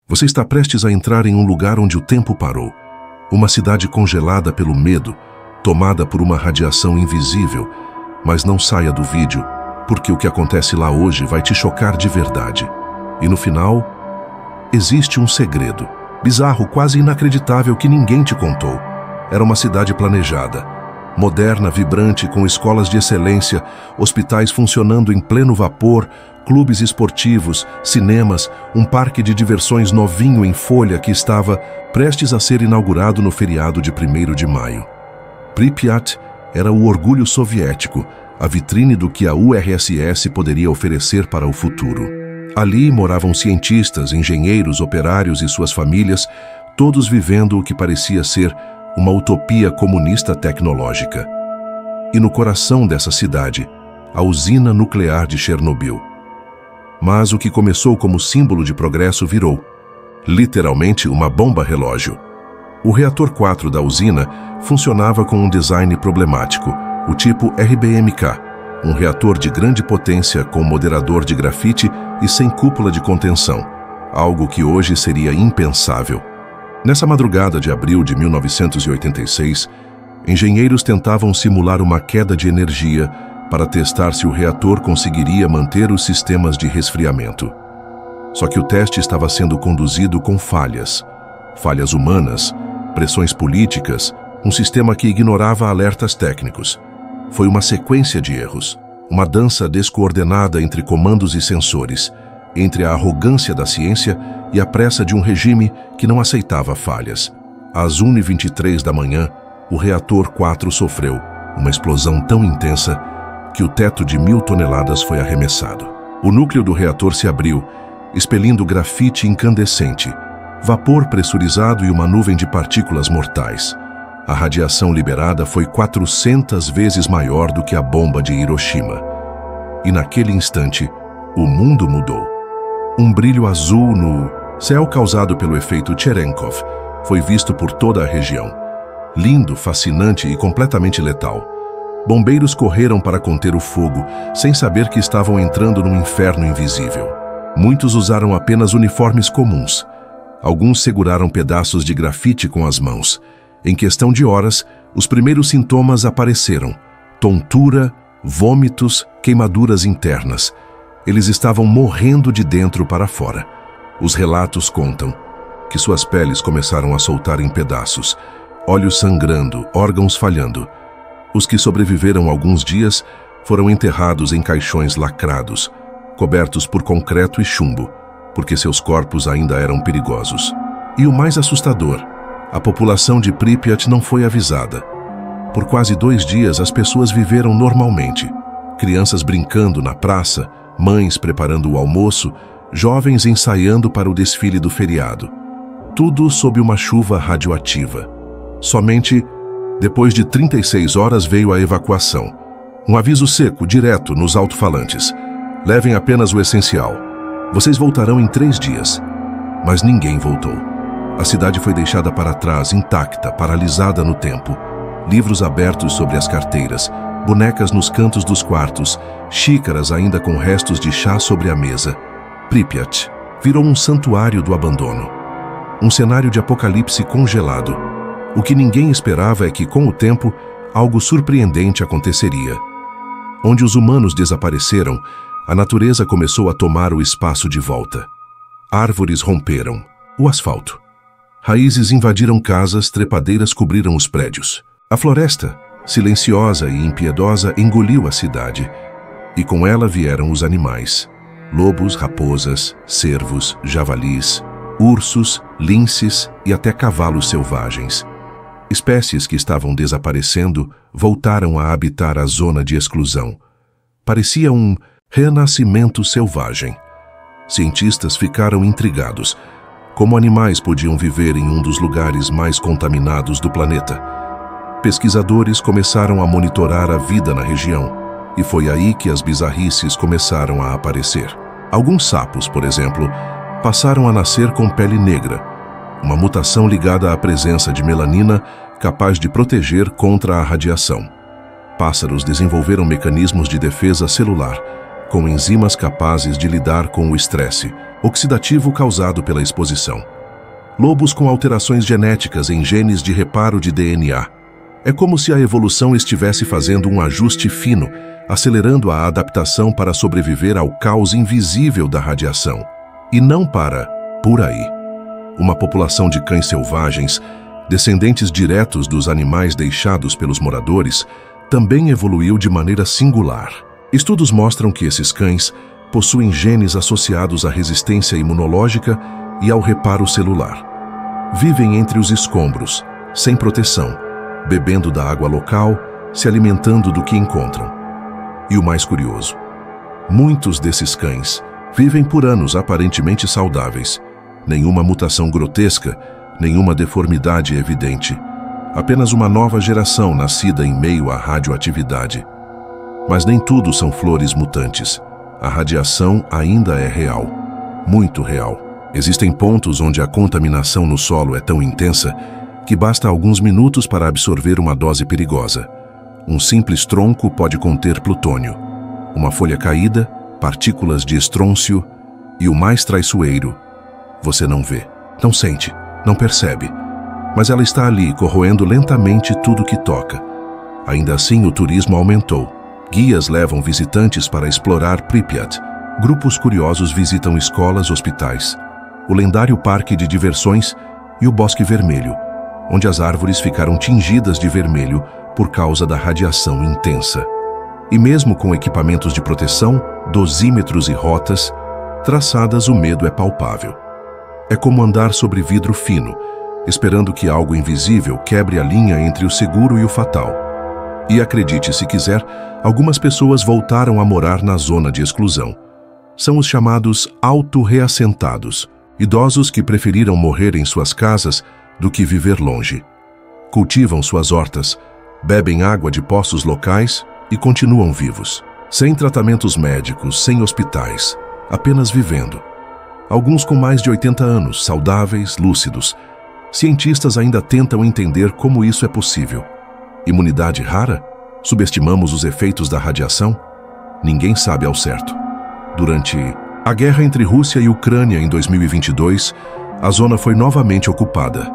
Você está prestes a entrar em um lugar onde o tempo parou. Uma cidade congelada pelo medo, tomada por uma radiação invisível. Mas não saia do vídeo, porque o que acontece lá hoje vai te chocar de verdade. E no final, existe um segredo, bizarro, quase inacreditável, que ninguém te contou. Era uma cidade planejada, moderna, vibrante, com escolas de excelência, hospitais funcionando em pleno vapor, clubes esportivos, cinemas, um parque de diversões novinho em folha que estava prestes a ser inaugurado no feriado de 1º de maio. Pripyat era o orgulho soviético, a vitrine do que a URSS poderia oferecer para o futuro. Ali moravam cientistas, engenheiros, operários e suas famílias, todos vivendo o que parecia ser uma utopia comunista tecnológica. E no coração dessa cidade, a usina nuclear de Chernobyl. Mas o que começou como símbolo de progresso virou, literalmente, uma bomba-relógio. O reator 4 da usina funcionava com um design problemático, o tipo RBMK, um reator de grande potência com moderador de grafite e sem cúpula de contenção, algo que hoje seria impensável. Nessa madrugada de abril de 1986, engenheiros tentavam simular uma queda de energia para testar se o reator conseguiria manter os sistemas de resfriamento. Só que o teste estava sendo conduzido com falhas humanas, pressões políticas, um sistema que ignorava alertas técnicos. Foi uma sequência de erros, uma dança descoordenada entre comandos e sensores, entre a arrogância da ciência e a pressa de um regime que não aceitava falhas. Às 1h23 da manhã, o reator 4 sofreu uma explosão tão intensa que o teto de 1000 toneladas foi arremessado. O núcleo do reator se abriu, expelindo grafite incandescente, vapor pressurizado e uma nuvem de partículas mortais. A radiação liberada foi 400 vezes maior do que a bomba de Hiroshima. E naquele instante, o mundo mudou. Um brilho azul no céu causado pelo efeito Cherenkov foi visto por toda a região. Lindo, fascinante e completamente letal. Bombeiros correram para conter o fogo, sem saber que estavam entrando num inferno invisível. Muitos usaram apenas uniformes comuns. Alguns seguraram pedaços de grafite com as mãos. Em questão de horas, os primeiros sintomas apareceram: tontura, vômitos, queimaduras internas. Eles estavam morrendo de dentro para fora. Os relatos contam que suas peles começaram a soltar em pedaços, olhos sangrando, órgãos falhando. Os que sobreviveram alguns dias foram enterrados em caixões lacrados, cobertos por concreto e chumbo, porque seus corpos ainda eram perigosos. E o mais assustador, a população de Pripyat não foi avisada. Por quase 2 dias, as pessoas viveram normalmente. Crianças brincando na praça, mães preparando o almoço, jovens ensaiando para o desfile do feriado. Tudo sob uma chuva radioativa. Somente depois de 36 horas veio a evacuação. Um aviso seco, direto, nos alto-falantes. Levem apenas o essencial. Vocês voltarão em 3 dias. Mas ninguém voltou. A cidade foi deixada para trás, intacta, paralisada no tempo. Livros abertos sobre as carteiras, bonecas nos cantos dos quartos, xícaras ainda com restos de chá sobre a mesa. Pripyat virou um santuário do abandono. Um cenário de apocalipse congelado. O que ninguém esperava é que, com o tempo, algo surpreendente aconteceria. Onde os humanos desapareceram, a natureza começou a tomar o espaço de volta. Árvores romperam o asfalto. Raízes invadiram casas, trepadeiras cobriram os prédios. A floresta, silenciosa e impiedosa, engoliu a cidade. E com ela vieram os animais. Lobos, raposas, cervos, javalis, ursos, linces e até cavalos selvagens. Espécies que estavam desaparecendo voltaram a habitar a zona de exclusão. Parecia um renascimento selvagem. Cientistas ficaram intrigados. Como animais podiam viver em um dos lugares mais contaminados do planeta? Pesquisadores começaram a monitorar a vida na região, e foi aí que as bizarrices começaram a aparecer. Alguns sapos, por exemplo, passaram a nascer com pele negra, uma mutação ligada à presença de melanina capaz de proteger contra a radiação. Pássaros desenvolveram mecanismos de defesa celular, com enzimas capazes de lidar com o estresse. oxidativo causado pela exposição. Lobos com alterações genéticas em genes de reparo de DNA. É como se a evolução estivesse fazendo um ajuste fino, acelerando a adaptação para sobreviver ao caos invisível da radiação. E não para por aí. Uma população de cães selvagens, descendentes diretos dos animais deixados pelos moradores, também evoluiu de maneira singular. Estudos mostram que esses cães possuem genes associados à resistência imunológica e ao reparo celular. Vivem entre os escombros, sem proteção, bebendo da água local, se alimentando do que encontram. E o mais curioso, muitos desses cães vivem por anos aparentemente saudáveis. Nenhuma mutação grotesca, nenhuma deformidade evidente. Apenas uma nova geração nascida em meio à radioatividade. Mas nem tudo são flores mutantes. A radiação ainda é real, muito real. Existem pontos onde a contaminação no solo é tão intensa que basta alguns minutos para absorver uma dose perigosa. Um simples tronco pode conter plutônio. Uma folha caída, partículas de estrôncio e o mais traiçoeiro, você não vê, não sente, não percebe. Mas ela está ali, corroendo lentamente tudo que toca. Ainda assim, o turismo aumentou. Guias levam visitantes para explorar Pripyat. Grupos curiosos visitam escolas, hospitais, o lendário parque de diversões e o Bosque Vermelho, onde as árvores ficaram tingidas de vermelho por causa da radiação intensa. E mesmo com equipamentos de proteção, dosímetros e rotas traçadas, o medo é palpável. É como andar sobre vidro fino, esperando que algo invisível quebre a linha entre o seguro e o fatal. E acredite se quiser, algumas pessoas voltaram a morar na zona de exclusão. São os chamados auto-reassentados, idosos que preferiram morrer em suas casas do que viver longe. Cultivam suas hortas, bebem água de poços locais e continuam vivos. Sem tratamentos médicos, sem hospitais, apenas vivendo. Alguns com mais de 80 anos, saudáveis, lúcidos. Cientistas ainda tentam entender como isso é possível. Imunidade rara? Subestimamos os efeitos da radiação? Ninguém sabe ao certo. Durante a guerra entre Rússia e Ucrânia em 2022, a zona foi novamente ocupada.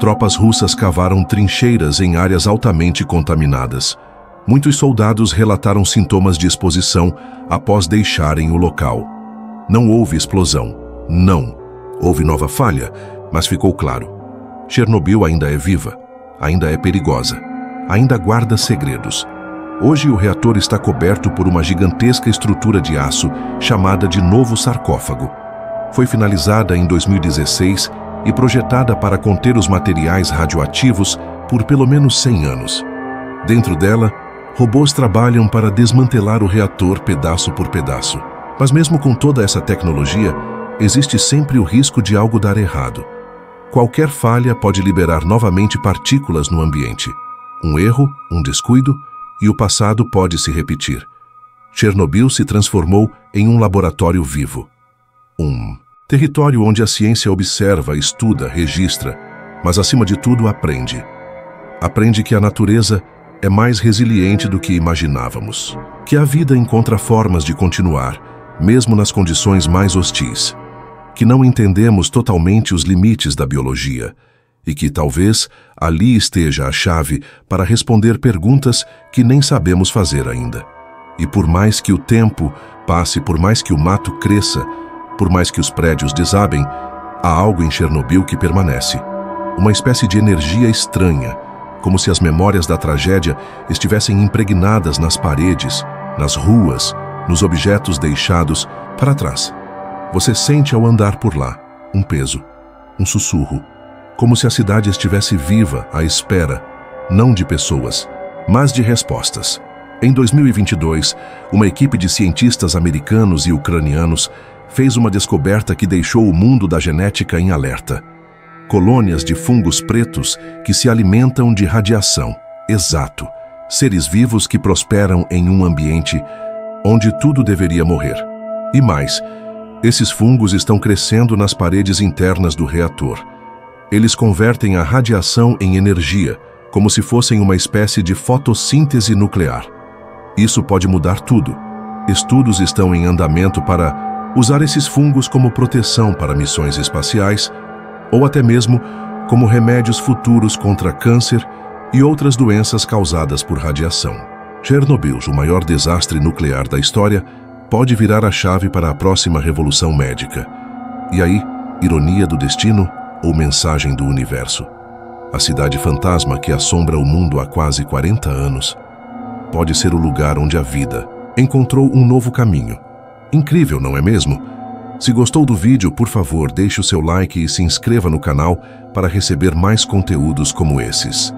Tropas russas cavaram trincheiras em áreas altamente contaminadas. Muitos soldados relataram sintomas de exposição após deixarem o local. Não houve explosão. Não. Houve nova falha, mas ficou claro. Chernobyl ainda é viva, ainda é perigosa, ainda guarda segredos. Hoje o reator está coberto por uma gigantesca estrutura de aço chamada de novo sarcófago. Foi finalizada em 2016 e projetada para conter os materiais radioativos por pelo menos 100 anos. Dentro dela, robôs trabalham para desmantelar o reator pedaço por pedaço. Mas mesmo com toda essa tecnologia, existe sempre o risco de algo dar errado. Qualquer falha pode liberar novamente partículas no ambiente. Um erro, um descuido, e o passado pode se repetir. Chernobyl se transformou em um laboratório vivo. Um território onde a ciência observa, estuda, registra, mas acima de tudo aprende. Aprende que a natureza é mais resiliente do que imaginávamos. Que a vida encontra formas de continuar, mesmo nas condições mais hostis. Que não entendemos totalmente os limites da biologia. E que talvez ali esteja a chave para responder perguntas que nem sabemos fazer ainda. E por mais que o tempo passe, por mais que o mato cresça, por mais que os prédios desabem, há algo em Chernobyl que permanece. Uma espécie de energia estranha, como se as memórias da tragédia estivessem impregnadas nas paredes, nas ruas, nos objetos deixados para trás. Você sente ao andar por lá um peso, um sussurro, como se a cidade estivesse viva à espera, não de pessoas, mas de respostas. Em 2022, uma equipe de cientistas americanos e ucranianos fez uma descoberta que deixou o mundo da genética em alerta. Colônias de fungos pretos que se alimentam de radiação. Exato. Seres vivos que prosperam em um ambiente onde tudo deveria morrer. E mais, esses fungos estão crescendo nas paredes internas do reator. Eles convertem a radiação em energia, como se fossem uma espécie de fotossíntese nuclear. Isso pode mudar tudo. Estudos estão em andamento para Usar esses fungos como proteção para missões espaciais ou até mesmo como remédios futuros contra câncer e outras doenças causadas por radiação. Chernobyl, o maior desastre nuclear da história, pode virar a chave para a próxima revolução médica. E aí, ironia do destino ou mensagem do universo? A cidade fantasma que assombra o mundo há quase 40 anos pode ser o lugar onde a vida encontrou um novo caminho. Incrível, não é mesmo? Se gostou do vídeo, por favor, deixe o seu like e se inscreva no canal para receber mais conteúdos como esses.